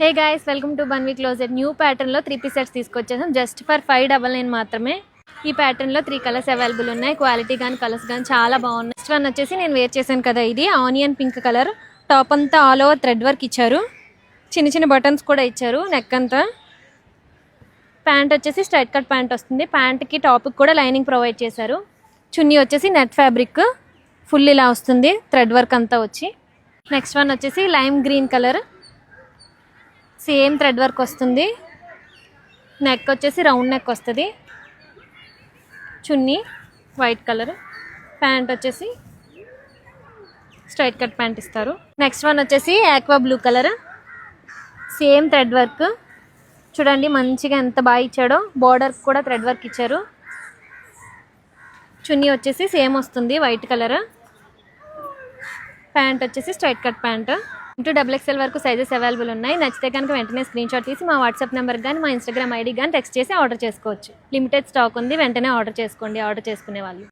Hey guys, welcome to Banvi closet. New ప్యాటర్న్లో 3 piece sets తీసుకొచ్చేసాం just for 599 మాత్రమే. ఈ ప్యాటర్న్లో 3 కలర్స్ అవైలబుల్ ఉన్నాయి. క్వాలిటీ కానీ కలర్స్ కానీ చాలా బాగున్నాయి. నెక్స్ట్ వన్ వచ్చేసి నేను వేర్ చేశాను కదా, ఇది ఆనియన్ పింక్ కలర్. టాప్ అంతా ఆల్ ఓవర్ థ్రెడ్ వర్క్ ఇచ్చారు, చిన్న చిన్న బటన్స్ కూడా ఇచ్చారు నెక్ అంతా. ప్యాంట్ వచ్చేసి స్ట్రైట్ కట్ ప్యాంట్ వస్తుంది. ప్యాంట్కి టాప్కి కూడా లైనింగ్ ప్రొవైడ్ చేశారు. చున్నీ వచ్చేసి నెట్ ఫ్యాబ్రిక్ ఫుల్ ఇలా వస్తుంది, థ్రెడ్ వర్క్ అంతా వచ్చి. నెక్స్ట్ వన్ వచ్చేసి lime green colour, same thread work వస్తుంది. నెక్ వచ్చేసి రౌండ్ నెక్ వస్తుంది. చున్నీ వైట్ కలర్, ప్యాంట్ వచ్చేసి స్ట్రైట్ కట్ ప్యాంట్ ఇస్తారు. నెక్స్ట్ వన్ వచ్చేసి aqua blue colour, same thread work చూడండి మంచిగా ఎంత బాగా ఇచ్చాడో. బార్డర్ కూడా థ్రెడ్ వర్క్ ఇచ్చారు. చున్నీ వచ్చేసి సేమ్ వస్తుంది వైట్ కలర్. ప్యాంట్ వచ్చేసి స్ట్రైట్ కట్ ప్యాంట్. XXL వరకు సైజెస్ అవైలబుల్ ఉన్నాయి. నచ్చితే కనుక వెంటనే స్క్రీన్ షాట్ తీసి మా వాట్సాప్ నెంబర్ కానీ మా ఇన్స్టాగ్రామ్ ఐడి కానీ టెక్స్ట్ చేసి ఆర్డర్ చేసుకోవచ్చు. లిమిటెడ్ స్టాక్ ఉంది, వెంటనే ఆర్డర్ చేసుకోండి ఆర్డర్ చేసుకునే వాళ్ళు.